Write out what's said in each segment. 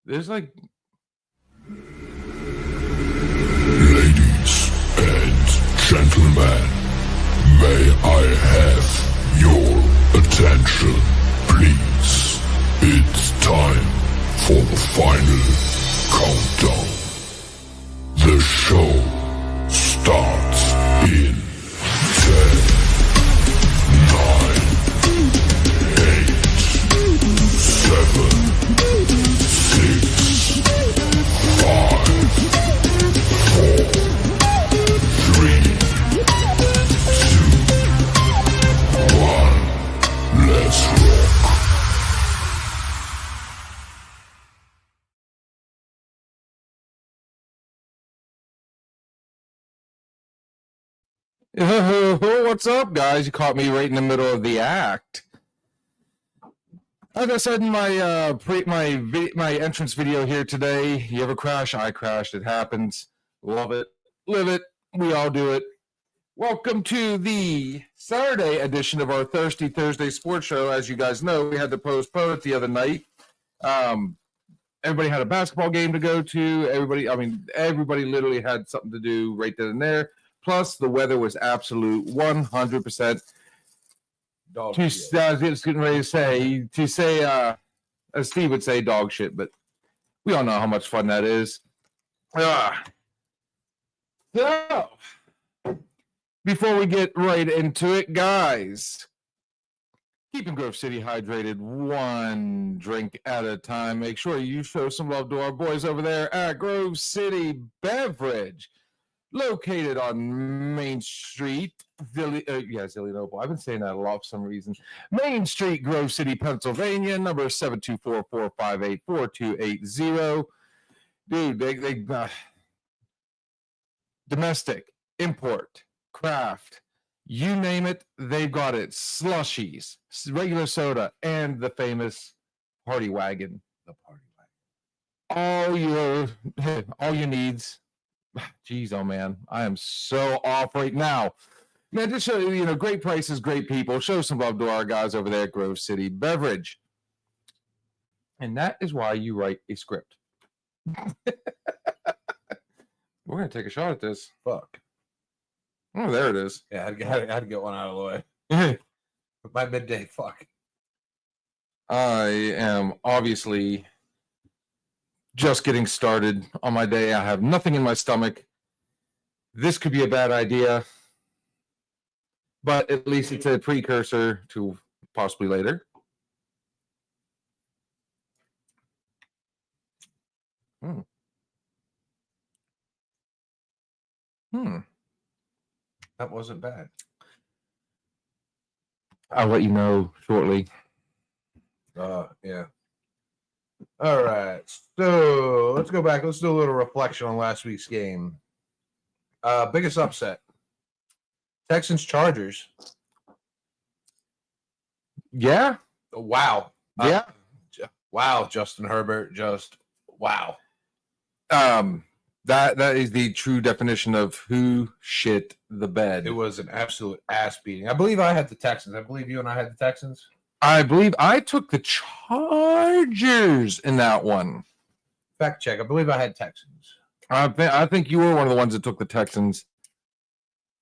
There's like... Ladies and gentlemen, may I have your attention, please? It's time for the final countdown. The show starts in 10, 9, 8, 7, 6, 5, 4, 3, 2, 1. Let's rock. What's up, guys? You caught me right in the middle of the act. Like I said in my my entrance video here today, you ever crash? I crashed. It happens. Love it. Live it. We all do it. Welcome to the Saturday edition of our Thirsty Thursday Sports Show. As you guys know, we had to postpone it the other night. Everybody had a basketball game to go to. Everybody literally had something to do right then and there. Plus, the weather was absolute 100%. I was just getting ready to say, as Steve would say, dog shit, but we all know how much fun that is. So, before we get right into it, guys, keeping Grove City hydrated one drink at a time. Make sure you show some love to our boys over there at Grove City Beverage, located on Main Street, Zillionople. I've been saying that a lot for some reason. Main Street, Grove City, Pennsylvania, number 724-458-4280. Dude, they domestic, import, craft, you name it, they've got it. Slushies, regular soda, and the famous party wagon. The party wagon. All your needs. Jeez, oh man, I am so off right now. Man, just show you, great prices, great people. Show some love to our guys over there at Grove City Beverage. And that is why you write a script. We're going to take a shot at this. Fuck. Oh, there it is. Yeah, I had to get one out of the way. My midday fuck. I am obviously just getting started on my day. I have nothing in my stomach. This could be a bad idea, but at least it's a precursor to possibly later. That wasn't bad. I'll let you know shortly. Yeah. All right. So let's go back. Let's do a little reflection on last week's game. Biggest upset. Texans Chargers. Yeah. Wow. Yeah. Wow, Justin Herbert. Just wow. That is the true definition of who shit the bed. It was an absolute ass beating. I believe I had the Texans. I believe you and I had the Texans. I believe I took the Chargers in that one. Fact check. I believe I had Texans. I think you were one of the ones that took the Texans.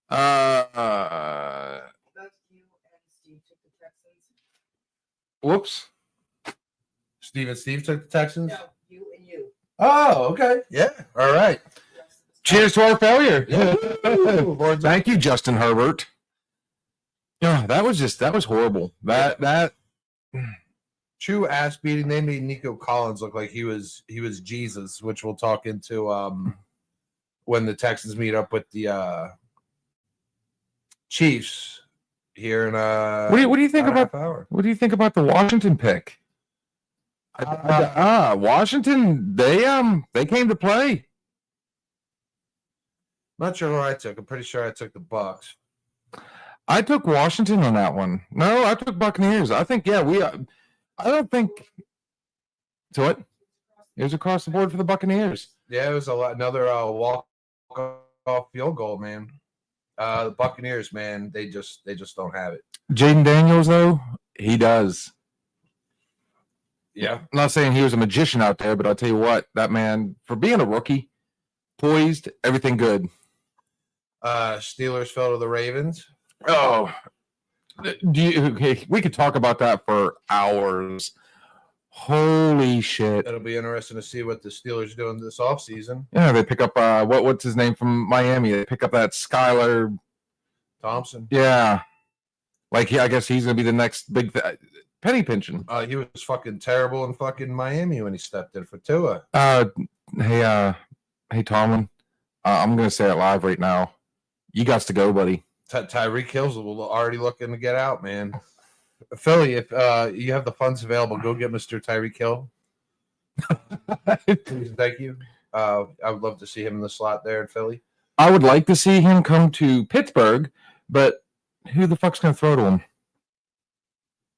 That's you and Steve took the Texans. Whoops. Steve took the Texans? No, you and you. Oh, okay. Yeah. All right. Cheers to our failure. Yeah. Thank you, Justin Herbert. Yeah, that was horrible. That true ass beating. They made Nico Collins look like he was Jesus, which we'll talk into when the Texans meet up with the Chiefs here in what do you think about the Washington pick? Washington, they came to play. Not sure who I took. I'm pretty sure I took the Bucks. I took Washington on that one. No, I took Buccaneers. I think, I don't think. So what? It was across the board for the Buccaneers. Yeah, it was another walk-off field goal, man. The Buccaneers, man, they just don't have it. Jaden Daniels, though, he does. Yeah. I'm not saying he was a magician out there, but I'll tell you what, that man, for being a rookie, poised, everything good. Steelers fell to the Ravens. Oh, okay, we could talk about that for hours. Holy shit. It'll be interesting to see what the Steelers do in this offseason. Yeah, they pick up what's his name from Miami? They pick up that Skylar Thompson. Yeah. Like I guess he's gonna be the next big penny pinching. He was fucking terrible in fucking Miami when he stepped in for Tua. Hey Tomlin, I'm gonna say it live right now. You got to go, buddy. Tyreek Hill's already looking to get out, man. Philly, if you have the funds available, go get Mr. Tyreek Hill. Please, thank you. I would love to see him in the slot there in Philly. I would like to see him come to Pittsburgh, but who the fuck's gonna throw to him?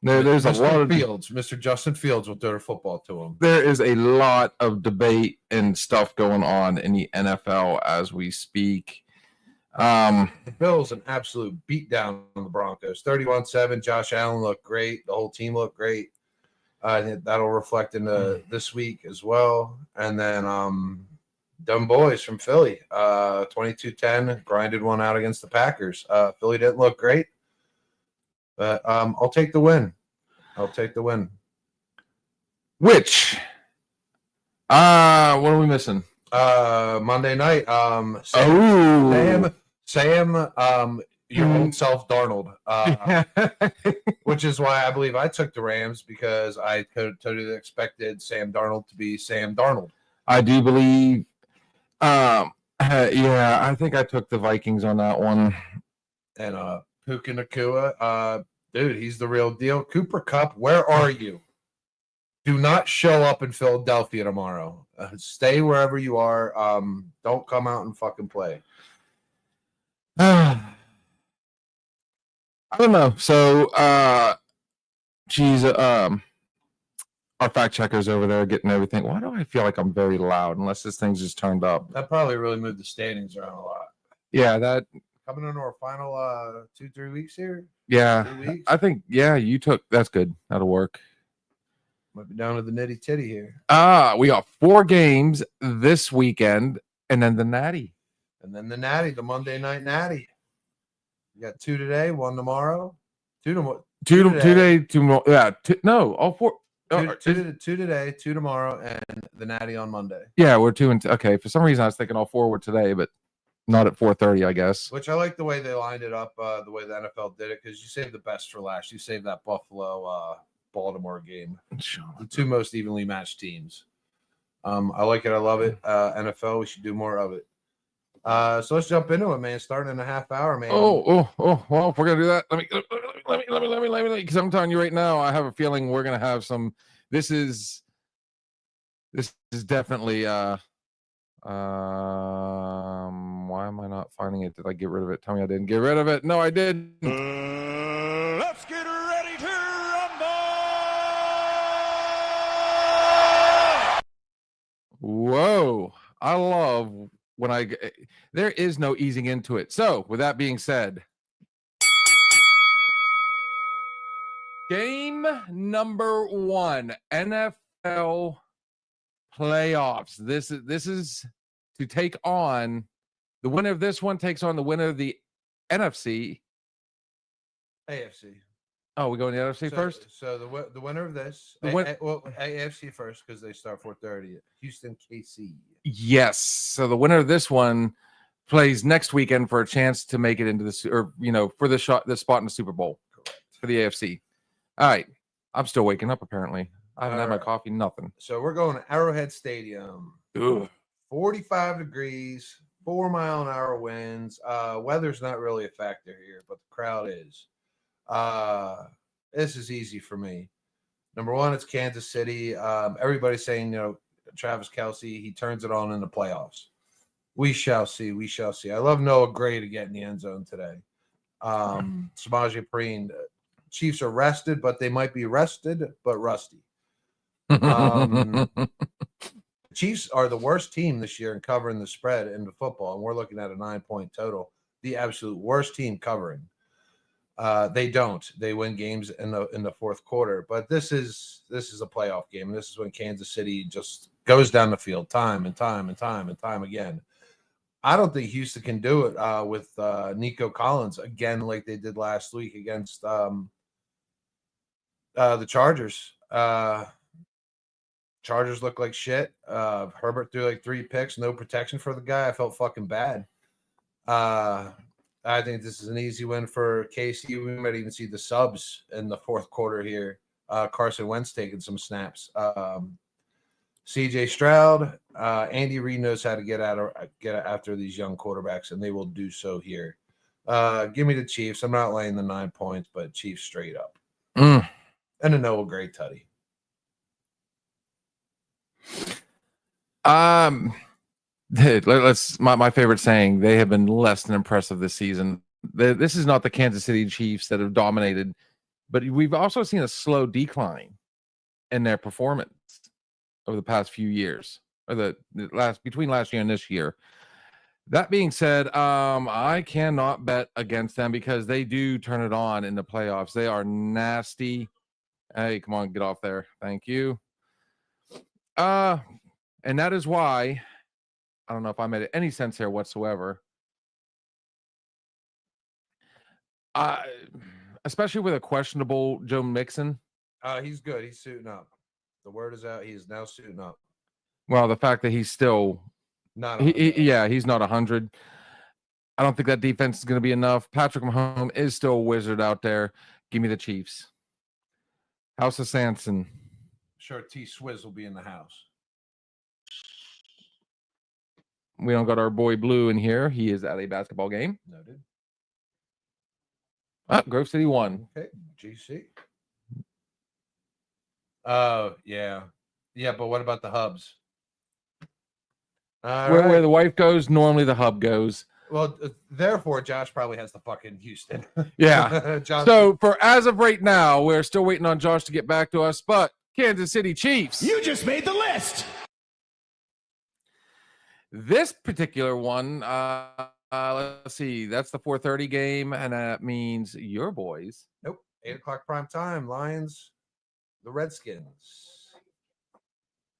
There's Mr. a lot of Fields. Mr. Justin Fields will throw the football to him. there is a lot of debate and stuff going on in the NFL as we speak. The Bills an absolute beatdown on the Broncos. 31-7. Josh Allen looked great. The whole team looked great. That'll reflect into this week as well. And then dumb boys from Philly, 22-10, grinded one out against the Packers. Philly didn't look great, but I'll take the win. Which what are we missing? Monday night, Sam, your own self, Darnold, which is why I believe I took the Rams, because I totally expected Sam Darnold to be Sam Darnold. I do believe yeah, I think I took the Vikings on that one. And Puka Nacua, dude, he's the real deal. Cooper Kupp, where are you? Do not show up in Philadelphia tomorrow. Stay wherever you are. Don't come out and fucking play. I don't know. So our fact checkers over there getting everything. Why do I feel like I'm very loud unless this thing's just turned up? That probably really moved the standings around a lot. Yeah, that Coming into our final 2-3 weeks here. yeah. 2 weeks. I think you took that's good. That'll work. Might be down to the nitty titty here. We got 4 games this weekend and then the Natty. And then the Natty, the Monday night Natty. You got 2 today, 1 tomorrow. 2 tomorrow. 2 today, 2 more. Yeah, no, all 4. Two today, 2 tomorrow, and the Natty on Monday. Yeah, we're 2 and okay. For some reason, I was thinking all 4 were today, but not at 4:30, I guess. Which I like the way they lined it up, the way the NFL did it, because you saved the best for last. You saved that Buffalo Baltimore game. The 2 most evenly matched teams. I like it. I love it. NFL, we should do more of it. So let's jump into it, man. Starting in a half hour, man. Oh, well, if we're gonna do that, let me, because I'm telling you right now, I have a feeling we're gonna have some. This is definitely why am I not finding it? Did I get rid of it? Tell me I didn't get rid of it. No, I did. Let's get ready to rumble! Whoa, I love when there is no easing into it. So with that being said, game number 1, NFL playoffs. This is to take on the winner of this one takes on the winner of the NFC. AFC. Oh, we going to the NFC first? So the winner of this, AFC first, because they start 4:30. Houston, KC. Yes. So the winner of this one plays next weekend for a chance to make it into the for the spot in the Super Bowl. Correct. For the AFC. All right. I'm still waking up apparently. I haven't had my Alright. coffee, nothing. So we're going to Arrowhead Stadium. Ugh. 45 degrees, 4-mile-an-hour winds. Weather's not really a factor here, but the crowd is. This is easy for me. Number 1, it's Kansas City. Everybody's saying, Travis Kelce, he turns it on in the playoffs. We shall see. We shall see. I love Noah Gray to get in the end zone today. Samaje Perine. Chiefs are rested, but they might be rested, but rusty. Chiefs are the worst team this year in covering the spread in the football, and we're looking at a 9-point total. The absolute worst team covering. They don't. They win games in the fourth quarter. But this is a playoff game. This is when Kansas City just goes down the field time and time and time and time again. I don't think Houston can do it with Nico Collins again, like they did last week against the Chargers. Chargers look like shit. Herbert threw like 3 picks, no protection for the guy. I felt fucking bad. I think this is an easy win for KC. We might even see the subs in the fourth quarter here. Carson Wentz taking some snaps. CJ Stroud, Andy Reid knows how to get after these young quarterbacks, and they will do so here. Give me the Chiefs. I'm not laying the 9 points, but Chiefs straight up. And a Noah Gray tutty. Let's my favorite saying, they have been less than impressive this season. This is not the Kansas City Chiefs that have dominated, but we've also seen a slow decline in their performance over the past few years, or between last year and this year. That being said, I cannot bet against them because they do turn it on in the playoffs. They are nasty. Hey, come on, get off there. Thank you. And that is why I don't know if I made any sense here whatsoever. Especially with a questionable Joe Mixon. He's good. He's suiting up. The word is out. He is now suiting up. Well, the fact that he's still not, he's not 100. I don't think that defense is going to be enough. Patrick Mahomes is still a wizard out there. Give me the Chiefs. House of Sanson. Sure, T Swizz will be in the house. We don't got our boy Blue in here. He is at a basketball game. Noted. Grove City won. Okay, GC. Yeah. But what about the hubs? Where the wife goes, normally the hub goes. Well, therefore, Josh probably has the fucking Houston. Yeah. Josh. So for as of right now, we're still waiting on Josh to get back to us. But Kansas City Chiefs. You just made the list. This particular one, let's see. That's the 4:30 game, and that means your boys. Nope. 8:00 prime time. Lions, the Redskins.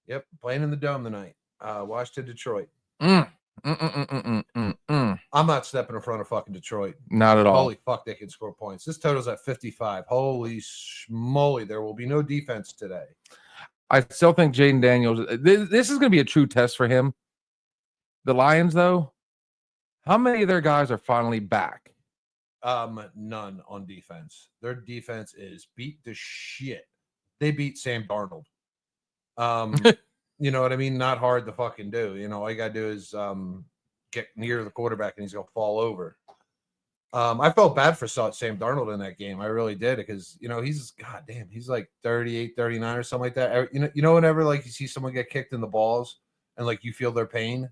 Yep, playing in the Dome tonight. Washington, Detroit. I'm not stepping in front of fucking Detroit. Not at all. Holy fuck, they can score points. This total's at 55. Holy schmoly, there will be no defense today. I still think Jaden Daniels. This is going to be a true test for him. The Lions, though, how many of their guys are finally back? None on defense. Their defense is beat to shit. They beat Sam Darnold. You know what I mean? Not hard to fucking do. You know, all you gotta do is get near the quarterback and he's gonna fall over. I felt bad for Sam Darnold in that game. I really did, because you know he's like 38, 39 or something like that. You know, whenever like you see someone get kicked in the balls and like you feel their pain.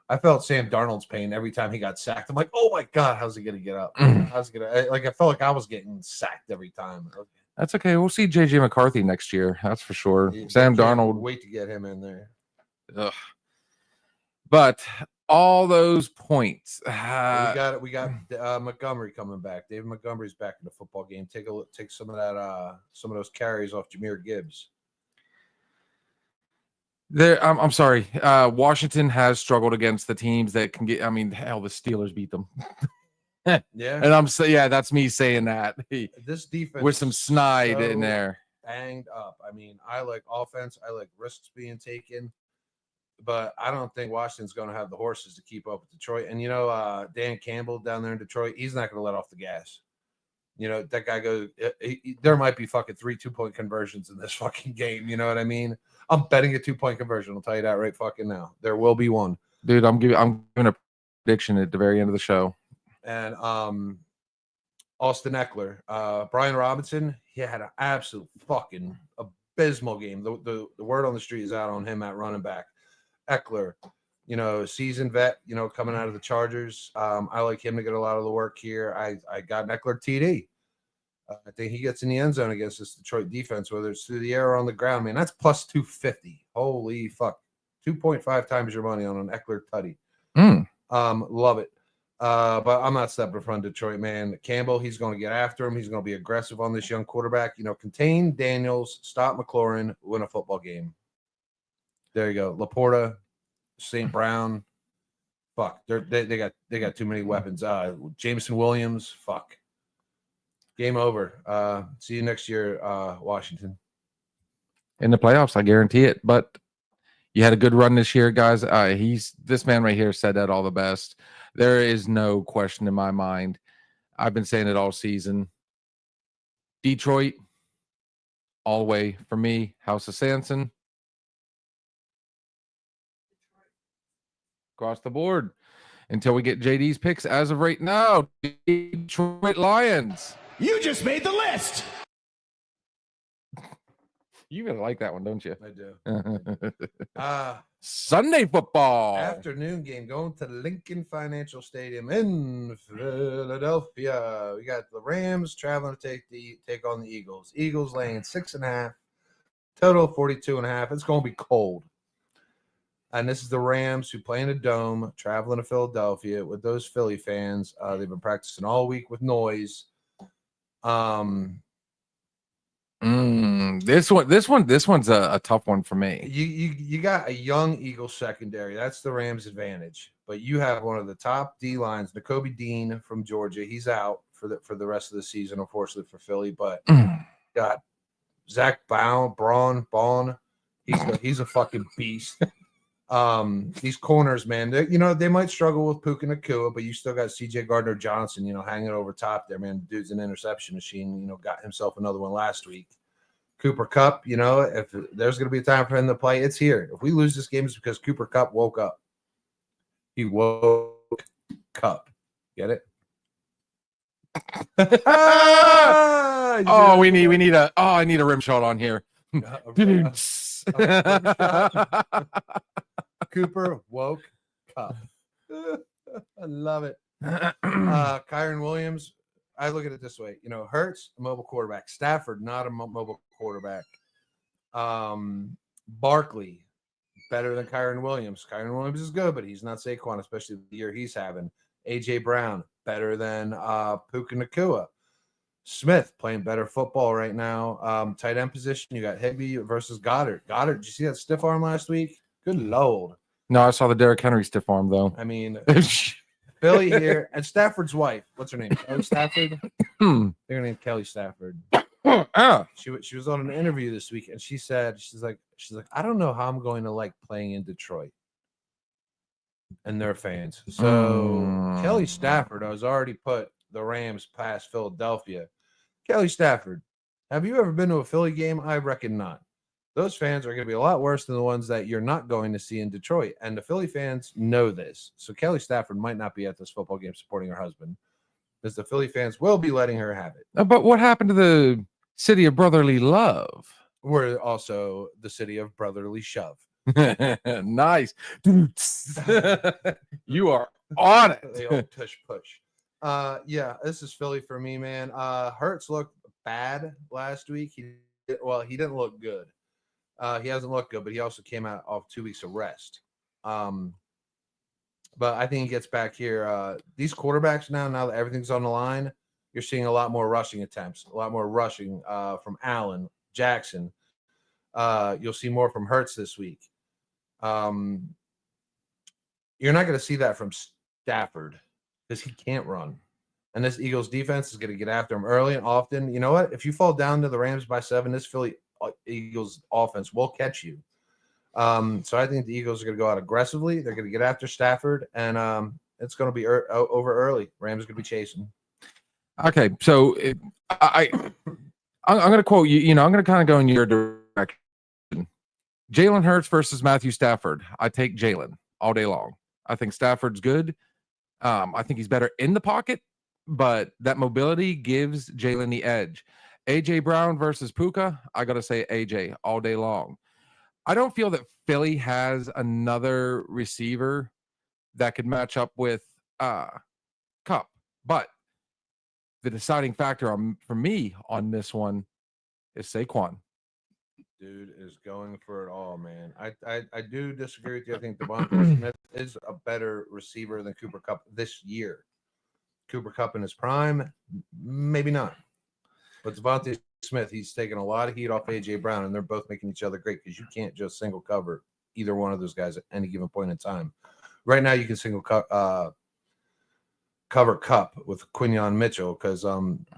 I felt Sam Darnold's pain every time he got sacked. I'm like, oh my God, how's he gonna get up? How's he gonna I felt like I was getting sacked every time. That's okay. We'll see JJ McCarthy next year. That's for sure. Yeah, Sam Darnold. Wait to get him in there. Ugh. But all those points. We got Montgomery coming back. David Montgomery's back in the football game. Take a look. Take some of that. Some of those carries off Jahmyr Gibbs. I'm sorry. Washington has struggled against the teams that can get. I mean, hell, the Steelers beat them. Yeah, and that's me saying that. This defense with some snide in there, banged up. I mean, I like offense. I like risks being taken, but I don't think Washington's going to have the horses to keep up with Detroit. And you know, Dan Campbell down there in Detroit, he's not going to let off the gas. You know, that guy goes. There might be fucking 3 2-point conversions in this fucking game. You know what I mean? I'm betting a 2-point conversion. I'll tell you that right fucking now. There will be one. Dude, I'm giving a prediction at the very end of the show. And Austin Eckler, Brian Robinson, he had an absolute fucking abysmal game. The word on the street is out on him at running back. Eckler, you know, seasoned vet, you know, coming out of the Chargers. I like him to get a lot of the work here. I got an Eckler TD. I think he gets in the end zone against this Detroit defense, whether it's through the air or on the ground. Man, that's plus 250. Holy fuck. 2.5 times your money on an Eckler tutty. Love it. But I'm not stepping in front of Detroit, man. Campbell, he's going to get after him. He's going to be aggressive on this young quarterback. You know, contain Daniels, stop McLaurin, win a football game. There you go. Laporta, St. Brown. Fuck. They got too many weapons. Jameson Williams. Fuck. Game over. See you next year, Washington. In the playoffs, I guarantee it. But you had a good run this year, guys. This man right here said that all the best. There is no question in my mind. I've been saying it all season. Detroit, all the way for me. House of Sanson. Across the board. Until we get JD's picks as of right now. Detroit Lions. You just made the list. You really like that one, don't you? I do. Sunday football. Afternoon game going to Lincoln Financial Stadium in Philadelphia. We got the Rams traveling to take on the Eagles. Eagles laying 6.5. Total 42.5. It's going to be cold. And this is the Rams who play in a dome, traveling to Philadelphia with those Philly fans. They've been practicing all week with noise. This one's a tough one for me. You got a young Eagles secondary. That's the Rams' advantage. But you have one of the top D lines, Nakobe Dean from Georgia. He's out for the rest of the season, unfortunately for Philly. But got Zach Baun. He's a fucking beast. These corners, man, they might struggle with Puka Nacua, but you still got CJ Gardner-Johnson, hanging over top there, man. The dude's an interception machine, got himself another one last week. Cooper Kupp, if there's going to be a time for him to play, it's here. If we lose this game, it's because Cooper Kupp woke up. He woke up. Get it? I need a rim shot on here. Cooper woke up. I love it. Kyron Williams, I look at it this way. Hurts, a mobile quarterback. Stafford, not a mobile quarterback. Barkley, better than Kyron Williams. Kyron Williams is good, but he's not Saquon, especially the year he's having. A.J. Brown, better than Puka Nacua. Smith playing better football right now. Tight end position, you got Higbee versus Goddard. Goddard, did you see that stiff arm last week? Good Lord. No, I saw the Derrick Henry stiff arm, though. I mean, Philly here. And Stafford's wife. What's her name? Kelly Stafford? They're named Kelly Stafford. She was on an interview this week, and she said, she's like, I don't know how I'm going to like playing in Detroit. And their fans. So Kelly Stafford has already put the Rams past Philadelphia. Kelly Stafford, have you ever been to a Philly game? I reckon not. Those fans are going to be a lot worse than the ones that you're not going to see in Detroit. And the Philly fans know this. So Kelly Stafford might not be at this football game supporting her husband, because the Philly fans will be letting her have it. But what happened to the city of brotherly love? We're also the city of brotherly shove. Nice. You are on it. The old push. Yeah, this is Philly for me, man. Hurts looked bad last week. He didn't look good. He hasn't looked good, but he also came out off 2 weeks of rest. But I think he gets back here. These quarterbacks now that everything's on the line, you're seeing a lot more rushing attempts, a lot more rushing from Allen, Jackson. You'll see more from Hurts this week. You're not going to see that from Stafford because he can't run. And this Eagles defense is going to get after him early and often. You know what? If you fall down to the Rams by 7, this Philly Eagles offense will catch you. So I think the Eagles are going to go out aggressively. They're going to get after Stafford, and it's going to be over early. Rams are going to be chasing. Okay, so I'm going to quote you. I'm going to kind of go in your direction. Jalen Hurts versus Matthew Stafford. I take Jalen all day long. I think Stafford's good. I think he's better in the pocket, but that mobility gives Jalen the edge. A.J. Brown versus Puka. I got to say A.J. all day long. I don't feel that Philly has another receiver that could match up with Kupp, but the deciding factor for me on this one is Saquon. Dude is going for it all, man. I do disagree with you. I think Devontae Smith is a better receiver than Cooper Kupp this year. Cooper Kupp in his prime, maybe not. But Devontae Smith, he's taking a lot of heat off AJ Brown, and they're both making each other great because you can't just single cover either one of those guys at any given point in time. Right now, you can cover Kupp with Quinyon Mitchell because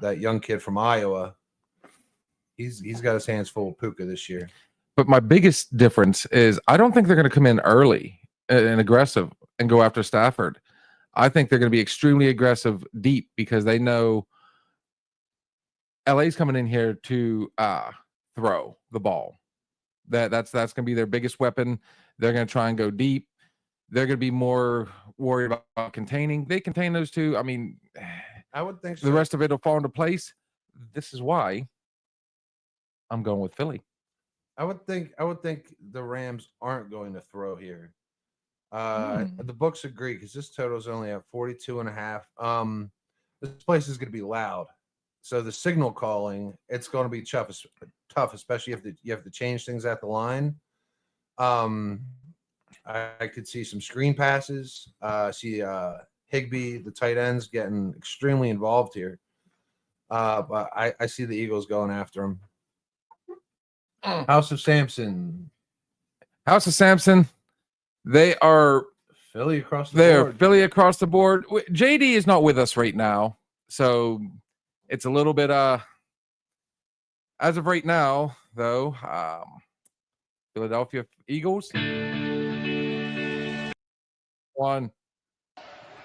that young kid from Iowa, he's got his hands full of Puka this year. But my biggest difference is I don't think they're going to come in early and aggressive and go after Stafford. I think they're going to be extremely aggressive deep because they know LA's coming in here to throw the ball. That's going to be their biggest weapon. They're going to try and go deep. They're going to be more worried about containing. They contain those two. I mean, I would think so. The rest of it will fall into place. This is why I'm going with Philly. I would think the Rams aren't going to throw here. The books agree because this total is only at 42.5. This place is going to be loud. So the signal calling, it's going to be tough, especially if you have to change things at the line. I could see some screen passes. See Higbee, the tight ends, getting extremely involved here. But I see the Eagles going after him. House of Samson. They are Philly across the They're board. Philly across the board. JD is not with us right now, so it's a little bit as of right now, though, Philadelphia Eagles. One.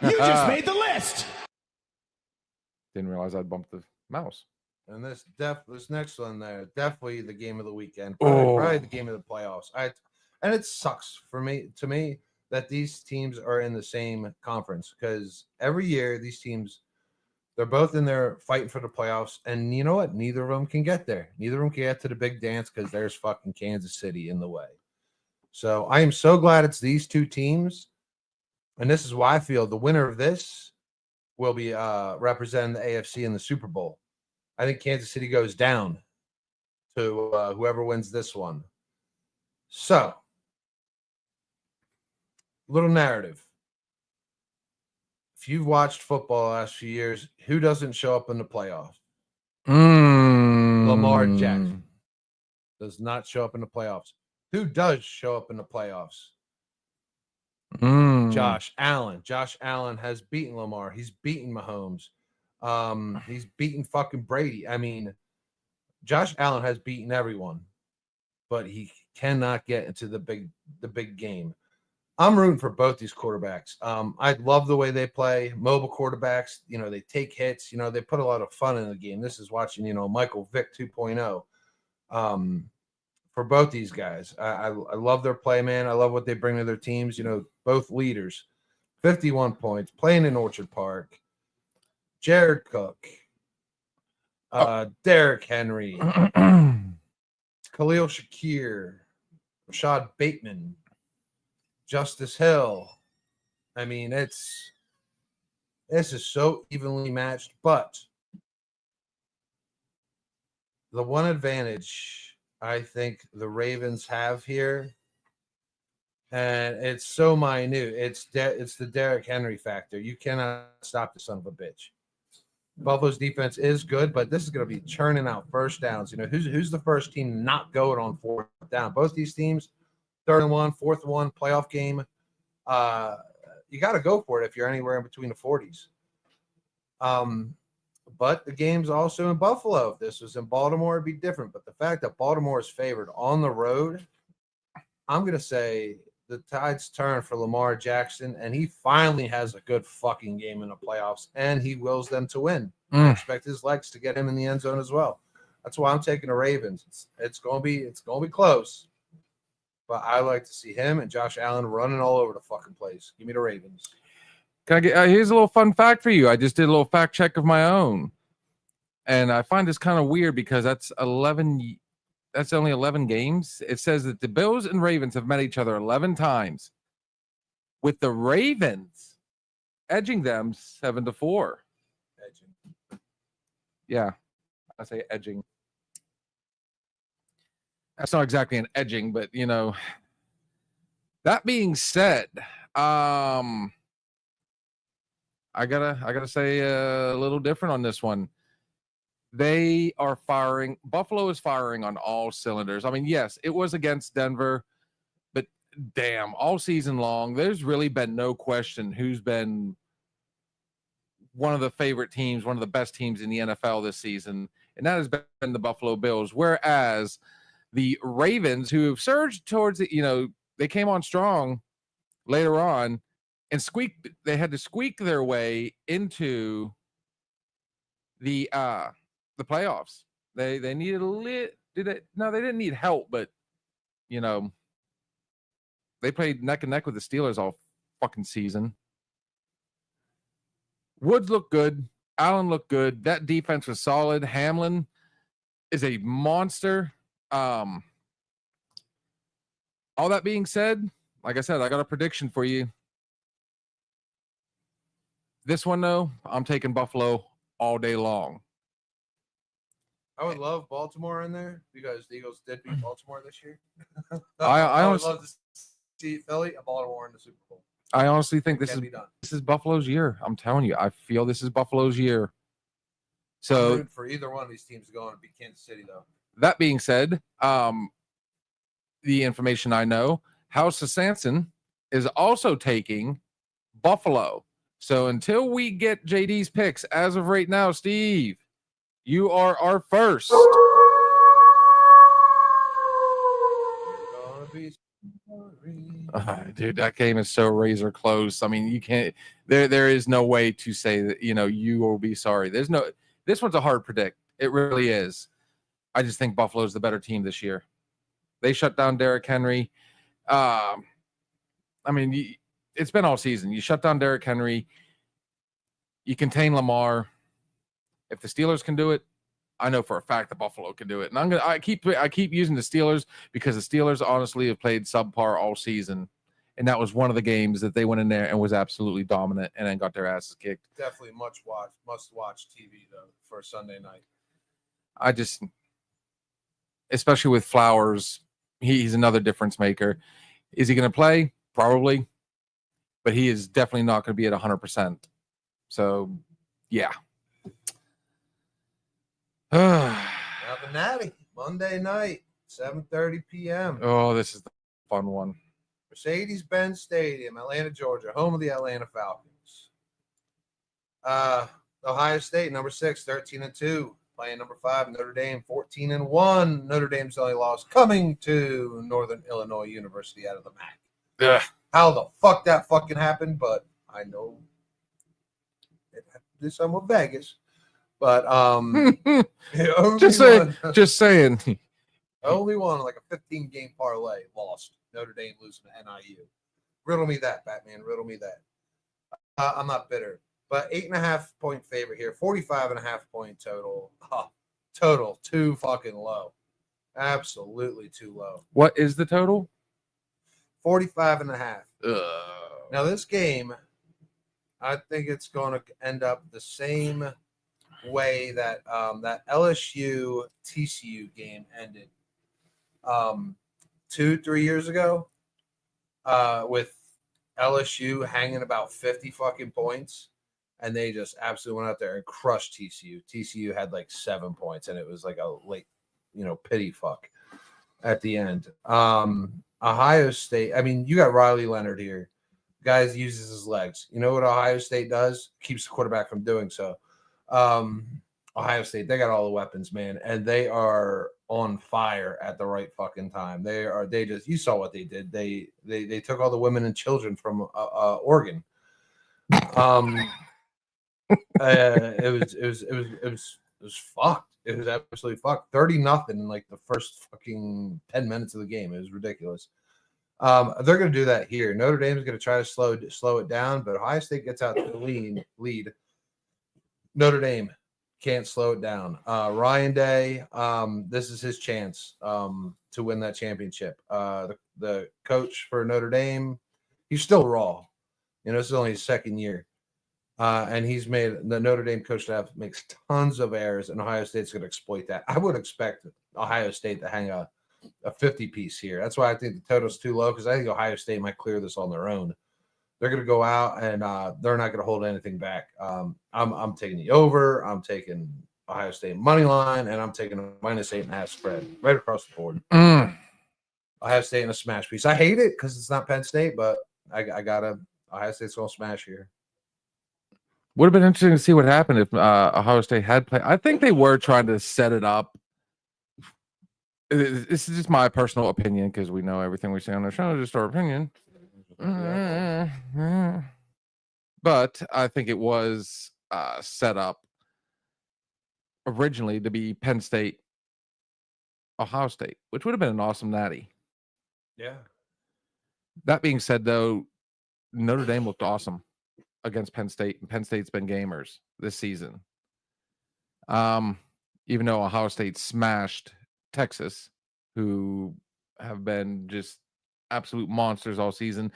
You just made the list. Didn't realize I'd bumped the mouse. And this next one there, definitely the game of the weekend. Oh. Probably the game of the playoffs. And it sucks to me that these teams are in the same conference because every year these teams, they're both in there fighting for the playoffs. And you know what? Neither of them can get there. Neither of them can get to the big dance because there's fucking Kansas City in the way. So I am so glad it's these two teams. And this is why I feel the winner of this will be representing the AFC in the Super Bowl. I think Kansas City goes down to whoever wins this one. So, little narrative. If you've watched football the last few years, who doesn't show up in the playoffs? Lamar Jackson does not show up in the playoffs. Who does show up in the playoffs? Josh Allen. Josh Allen has beaten Lamar. He's beaten Mahomes. He's beaten fucking Brady. I mean, Josh Allen has beaten everyone, but he cannot get into the big game. I'm rooting for both these quarterbacks. I love the way they play. Mobile quarterbacks, they take hits. They put a lot of fun in the game. This is watching, Michael Vick 2.0. For both these guys, I love their play, man. I love what they bring to their teams. Both leaders, 51 points, playing in Orchard Park. Jared Cook, Derrick Henry, Khalil Shakir, Rashad Bateman, Justice Hill. I mean, this is so evenly matched, but the one advantage I think the Ravens have here, and it's so minute, it's the Derrick Henry factor. You cannot stop the son of a bitch. Buffalo's defense is good, but this is going to be churning out first downs. Who's the first team not going on fourth down? Both these teams, 3rd and 1, 4th and 1, playoff game. You got to go for it if you're anywhere in between the 40s. But the game's also in Buffalo. If this was in Baltimore, it'd be different. But the fact that Baltimore is favored on the road, I'm going to say the tides turn for Lamar Jackson, and he finally has a good fucking game in the playoffs, and he wills them to win. I expect his legs to get him in the end zone as well. That's why I'm taking the Ravens. It's going to be close, but I like to see him and Josh Allen running all over the fucking place. Give me the Ravens. Can I get? Here's a little fun fact for you. I just did a little fact check of my own, and I find this kind of weird because that's 11. That's only 11 games. It says that the Bills and Ravens have met each other 11 times, with the Ravens edging them 7-4. Edging. Yeah, I say edging. That's not exactly an edging, but that being said, I gotta say a little different on this one. They are firing. Buffalo is firing on all cylinders. I mean, yes, it was against Denver, but damn, all season long, there's really been no question who's been one of the favorite teams, one of the best teams in the NFL this season, and that has been the Buffalo Bills. Whereas the Ravens, who have surged towards it, they came on strong later on and they had to squeak their way into the playoffs. They needed a little. No, they didn't need help, but they played neck and neck with the Steelers all fucking season. Woods looked good. Allen looked good. That defense was solid. Hamlin is a monster. All that being said, like I said, I got a prediction for you. This one, though, I'm taking Buffalo all day long. I would love Baltimore in there because the Eagles did beat Baltimore this year. I would love to see Philly and Baltimore in the Super Bowl. I honestly think this is Buffalo's year. I'm telling you, I feel this is Buffalo's year. So I'm rooting for either one of these teams to go and beat Kansas City, though. That being said, the information I know, House of Sanson is also taking Buffalo. So until we get JD's picks, as of right now, Steve, you are our first. Dude, that game is so razor close. I mean, you can't. There is no way to say that you will be sorry. This one's a hard predict. It really is. I just think Buffalo's the better team this year. They shut down Derrick Henry. I mean, it's been all season. You shut down Derrick Henry. You contain Lamar. If the Steelers can do it, I know for a fact that Buffalo can do it. And I keep using the Steelers because the Steelers honestly have played subpar all season. And that was one of the games that they went in there and was absolutely dominant and then got their asses kicked. Definitely must watch TV though for a Sunday night. Especially with Flowers, he's another difference maker. Is he going to play? Probably. But he is definitely not going to be at 100%. So, yeah. Now the Natty, Monday night, 7:30 p.m. Oh, this is the fun one. Mercedes-Benz Stadium, Atlanta, Georgia, home of the Atlanta Falcons. Ohio State, number 6, 13-2. Playing number 5, Notre Dame, 14-1. Notre Dame's only loss coming to Northern Illinois University out of the MAC. Ugh. How the fuck that fucking happened, but I know it had to do something with Vegas. But just saying. Only one like a 15-game parlay lost. Notre Dame losing to NIU. Riddle me that, Batman. Riddle me that. I'm not bitter. But 8.5-point favorite here. 45.5-point total. Total too fucking low. Absolutely too low. What is the total? 45.5. Now this game, I think it's going to end up the same way that that LSU TCU game ended 2-3 years ago, with LSU hanging about 50 fucking points, and they just absolutely went out there and crushed TCU. TCU had like 7 points, and it was like a late, pity fuck at the end. Ohio State, I mean, you got Riley Leonard here. Guy uses his legs. You know what Ohio State does? Keeps the quarterback from doing so. Ohio State, they got all the weapons, man, and they are on fire at the right fucking time. You saw what they did. They took all the women and children from Oregon. It was fucked. It was absolutely fucked. 30-0 in like the first fucking 10 minutes of the game. It was ridiculous. They're going to do that here. Notre Dame is going to try to slow it down, but Ohio State gets out to the lead. Notre Dame can't slow it down. Ryan Day, this is his chance to win that championship. The coach for Notre Dame, he's still raw. This is only his second year. And he's made the Notre Dame coach staff makes tons of errors, and Ohio State's going to exploit that. I would expect Ohio State to hang a a 50 piece here. That's why I think the total's too low because I think Ohio State might clear this on their own. They're going to go out and they're not going to hold anything back. I'm taking the over. I'm taking Ohio State money line, and I'm taking a -8.5 spread right across the board. Ohio State in a smash piece. I hate it because it's not Penn State, but I gotta. Ohio State's gonna smash here. Would have been interesting to see what happened if Ohio State had played. I think they were trying to set it up. This is just my personal opinion because we know everything we say on the show is just our opinion. But I think it was set up originally to be Penn State, Ohio State, which would have been an awesome natty. Yeah. That being said, though, Notre Dame looked awesome against Penn State, and Penn State's been gamers this season. Even though Ohio State smashed Texas, who have been just absolute monsters all season.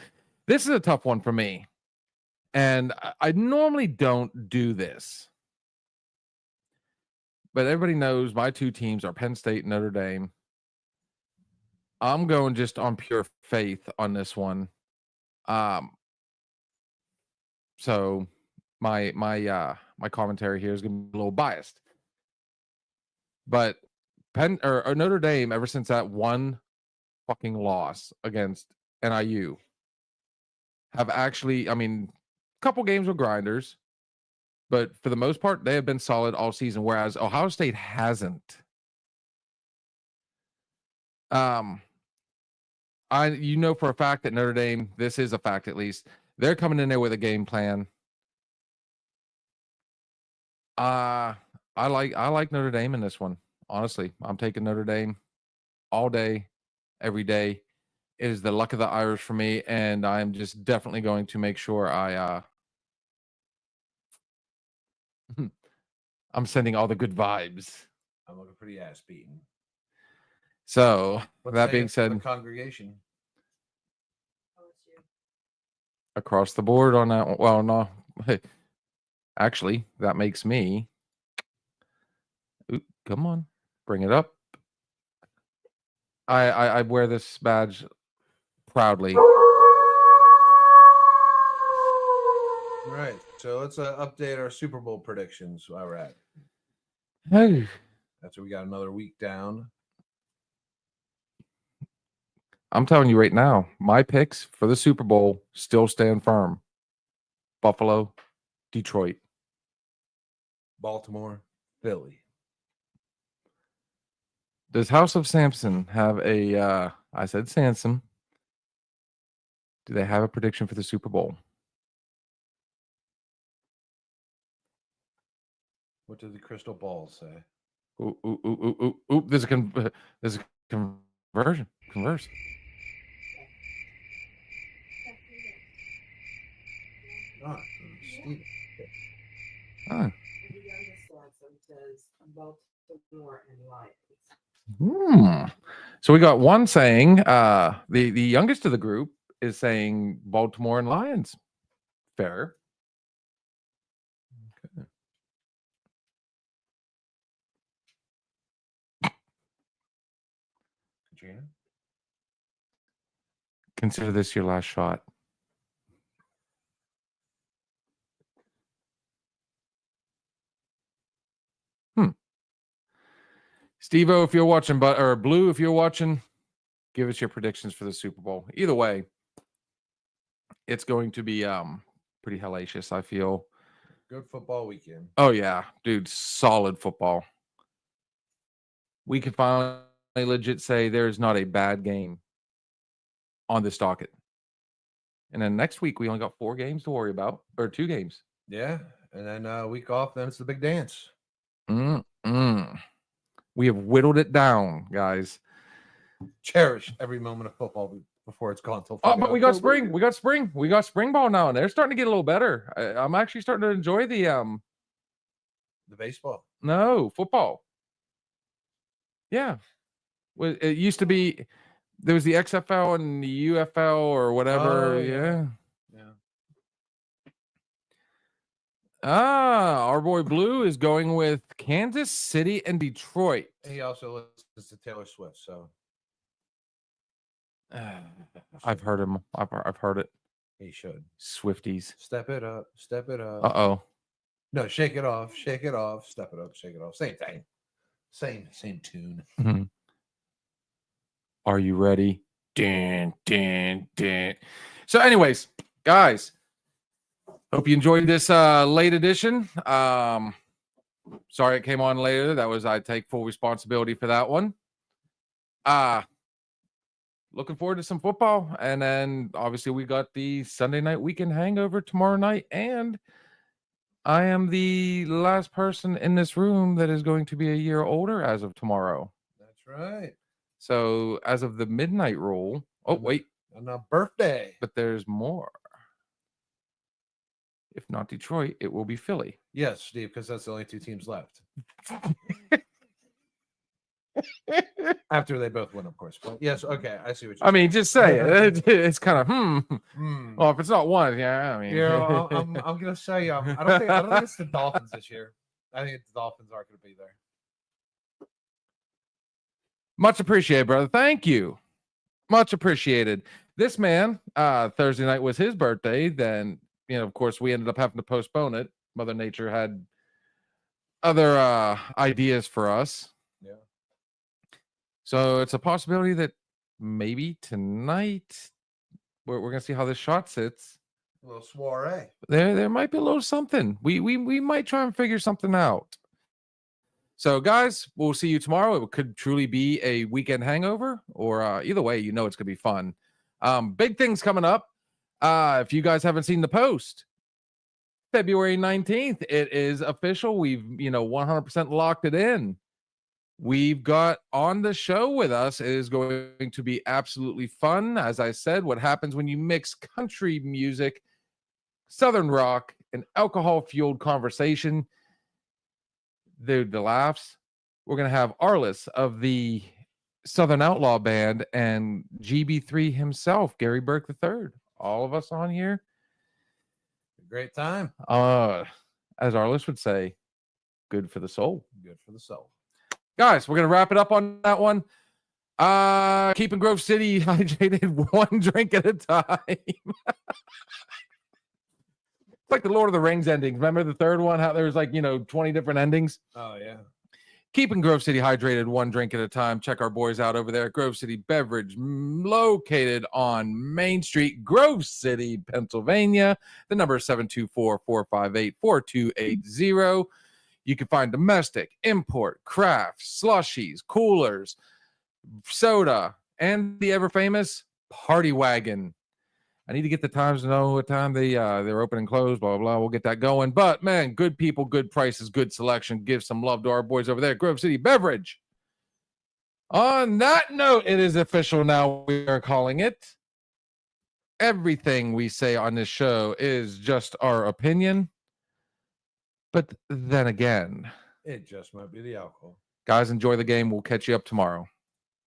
This is a tough one for me. And I normally don't do this. But everybody knows my two teams are Penn State and Notre Dame. I'm going just on pure faith on this one. So my commentary here is going to be a little biased. But Penn or Notre Dame, ever since that one fucking loss against NIU, have actually, I mean, a couple games were grinders, but for the most part, they have been solid all season, whereas Ohio State hasn't. You know for a fact that Notre Dame, this is a fact at least, they're coming in there with a game plan. I like Notre Dame in this one. Honestly, I'm taking Notre Dame all day, every day. It is the luck of the Irish for me, and I'm just definitely going to make sure I'm sending all the good vibes. I'm looking pretty ass beaten. So that being said, the congregation across the board on that one. Well, no, actually, that makes me. Ooh, come on, bring it up. I wear this badge proudly. All right, so let's update our Super Bowl predictions while we're at. Hey, That's where we got another week down. I'm telling you right now, my picks for the Super Bowl still stand firm. Buffalo, Detroit, Baltimore, Philly. Does House of Samson have a? I said Sansom. Do they have a prediction for the Super Bowl? What does the crystal ball say? Ooh, ooh, ooh, ooh, ooh, ooh. There's a conversion. Converse. Oh, Steve. Oh. The youngest one says Baltimore and Lions. So we got one saying the youngest of the group is saying Baltimore and Lions. Fair. Okay. Katrina? Consider this your last shot. Steve-O, if you're watching, or Blue, if you're watching, give us your predictions for the Super Bowl. Either way, it's going to be pretty hellacious, I feel. Good football weekend. Oh, yeah, dude, solid football. We could finally legit say there's not a bad game on this docket. And then next week, we only got 4 games to worry about, or 2 games. Yeah, and then week off, then it's the big dance. We have whittled it down, guys. Cherish every moment of football before it's gone till. Oh, but we got spring. We got spring. We got spring ball now, and they're starting to get a little better. I'm actually starting to enjoy the baseball. No, football. Yeah, it used to be there was the XFL and the UFL or whatever. Yeah. Our boy Blue is going with Kansas City and Detroit. He also listens to Taylor Swift, so I've heard him. I've heard it. He should. Swifties. Step it up. Step it up. Uh-oh. No, shake it off. Shake it off. Step it up. Shake it off. Same thing. Same tune. Mhm. Are you ready? Dun, dun, dun. So, anyways, guys, hope you enjoyed this late edition. Sorry it came on later. I take full responsibility for that one. Looking forward to some football. And then obviously we got the Sunday night weekend hangover tomorrow night. And I am the last person in this room that is going to be a year older as of tomorrow. That's right. So as of the midnight rule, wait. On a birthday. But there's more. If not Detroit, it will be Philly. Yes, Steve, because that's the only two teams left. After they both win, of course. But yes, okay, I see what you're I mean, just say it. It's kind of Well, if it's not one, yeah. I mean, yeah, I'm gonna say I don't think it's the Dolphins this year. I think the Dolphins aren't gonna be there. Much appreciated, brother. Thank you. Much appreciated. This man, Thursday night was his birthday. Then, of course, we ended up having to postpone it. Mother Nature had other ideas for us. Yeah. So it's a possibility that maybe tonight we're gonna see how this shot sits. A little soiree. There might be a little something. We might try and figure something out. So, guys, we'll see you tomorrow. It could truly be a weekend hangover, or either way, it's gonna be fun. Big things coming up. If you guys haven't seen the post, February 19th, it is official. We've 100% locked it in. We've got on the show with us. It is going to be absolutely fun. As I said, what happens when you mix country music, Southern rock, and alcohol-fueled conversation. Dude, the laughs. We're going to have Arliss of the Southern Outlaw Band and GB3 himself, Gary Burke III. All of us on here. Great time. As Arliss would say, good for the soul. Good for the soul. Guys, we're going to wrap it up on that one. Keeping Grove City hydrated one drink at a time. It's like the Lord of the Rings endings. Remember the third one? How there's 20 different endings? Oh, yeah. Keeping Grove City hydrated one drink at a time. Check our boys out over there at Grove City Beverage, located on Main Street, Grove City, Pennsylvania. The number is 724-458-4280. You can find domestic, import, craft, slushies, coolers, soda, and the ever famous Party Wagon. I need to get the times to know what time they're open and closed, blah, blah, blah. We'll get that going. But, man, good people, good prices, good selection. Give some love to our boys over there at Grove City Beverage. On that note, it is official now. We are calling it. Everything we say on this show is just our opinion. But then again, it just might be the alcohol. Guys, enjoy the game. We'll catch you up tomorrow.